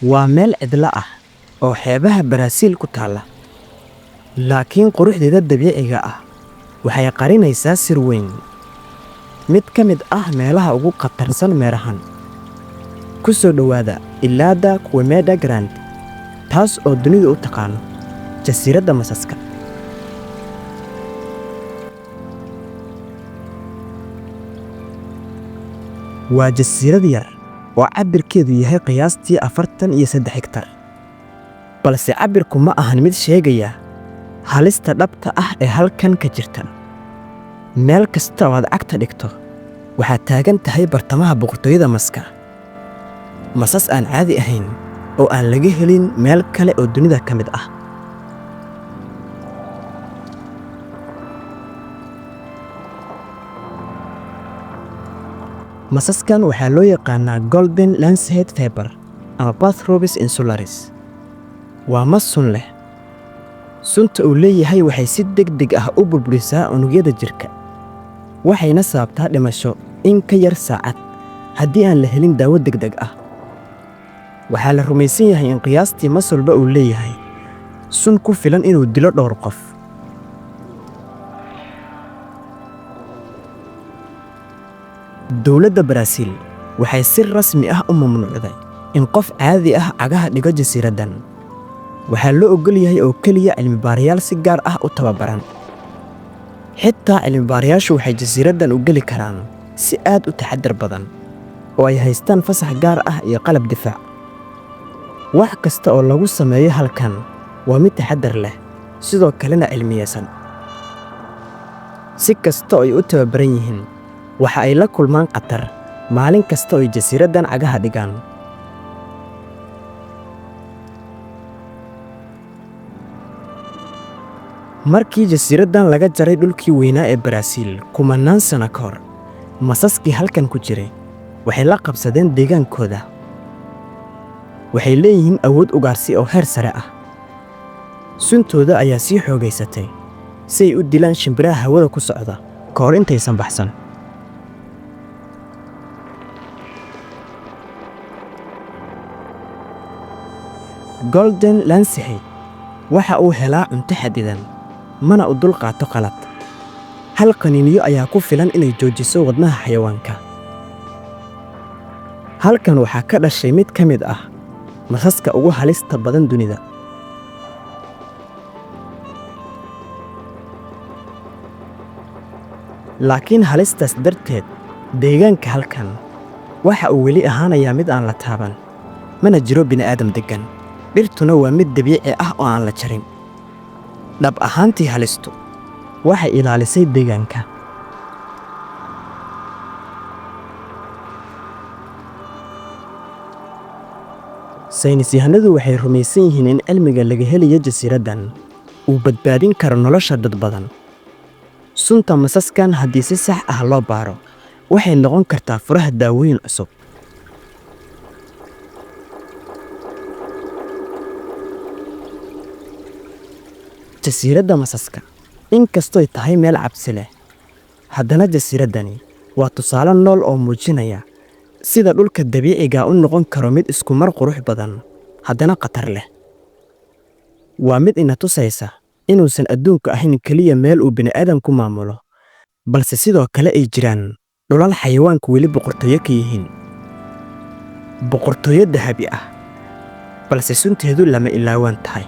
waa meel cidla ah oo xeebaha Baraasiil ku taalla, laakiin quruxdeeda dabiiciga ah waxay qarinaysaa sir weyn. Mid ka mid ah meelaha ugu khatarsan meerahan. Ku soo dhowaada Ilada Quemada Grande, taas oo dunidu u taqaano Jasiiradda Masaska. Waa jasiirad yar oo cabbirkeedu yahay qiyaastii 43 hektar. Balse cabbirku ma ahan mid sheegaya halista dhabta ah ee halkan ka jirta. Meel kasta oo aad cagta dhigto waxaad taagan tahay bartamaha boqortooyada Maska. Masas aan caadi ahayn oo aan laga helin meel kale oo dunida ka mid ah. Masaskan waxaa loo yaqaanaa Golden Lancehead Viper ama Pathrobis insularis. Waa mas sun leh. Sunta uu leeyahay waxay si degdeg ah u burburisaa unugyada jirka, waxayna sababtaa dhimasho in ka yar saacad haddii aan la helin daawo degdeg ah. Waxaa la rumaysan yahay in qiyaastii mas walba uu leeyahay sun ku filan inuu dilo dhowr qof. Dowladda Baraasiil waxay si rasmi ah u mamnuucday in qof caadi ah cagaha dhigo jasiiraddan. Waxaa loo oggol yahay oo keliya cilmi-baarayaal si gaar ah u tababaran. Xitaa cilmi-baarayaashu waxay jasiiraddan u geli karaan si aad u taxaddar badan, oo ay haystaan fasax gaar ah iyo qalab difaac. Wax kasta oo lagu sameeyo halkan waa mid taxaddar leh, sidoo kalena cilmiyeysan. Si kasta oo ay u tababaran yihiin, waxa ay la kulmaan khatar maalin kasta oo ay jasiiraddan cagaha dhigaan. Markii jasiiraddan laga jaray dhulkii weynaa ee Baraasiil kumanaan sano ka hor, masaskii halkan ku jiray waxay la qabsadeen deegaankooda. Waxay leeyihiin awood ugaarsi oo heer sare ah. Suntooda ayaa sii xoogaysatay si ay u dilaan shimbiraha hawada ku socda ka hor intaysan baxsan. Golden Lancehead waxa uu helaa cunto xadidan, mana u dulqaato qalad. Hal qaniinyo ayaa ku filan inay joojiso wadnaha xayawaanka. Halkan waxaa ka dhashay mid ka mid ah masaska ugu halista badan dunida. Laakiin halistaas darteed, deegaanka halkan waxa uu weli ahaanayaa mid aan la taaban, mana jiro bini'aadam deggan. Dhirtuna waa mid dabiici ah oo aan la jarin. Dhab ahaantii halistu waxay ilaalisay deegaanka. Saynisyahanadu waxay rumaysan yihiin in cilmiga laga helayo jasiiraddan uu badbaadin karo nolosha dad badan. Sunta masaskan haddii si sax ah loo baaro, waxay noqon kartaa furaha daawooyin cusub. Jasiiradda Masaska, inkastoo ay tahay meel cabsi leh, haddana jasiiraddani waa tusaale nool oo muujinaya sida dhulka dabiiciga u noqon karo mid isku mar qurux badan, haddana khatar leh. Waa mid ina tusaysa inuusan adduunku ahayn keliya meel uu bini'aadamku maamulo, balse sidoo kale ay jiraan dhulal xayawaanku weli boqortooyo ka yihiin. Boqortooyo dahabi ah, balse sunteedu lama ilaawaan tahay.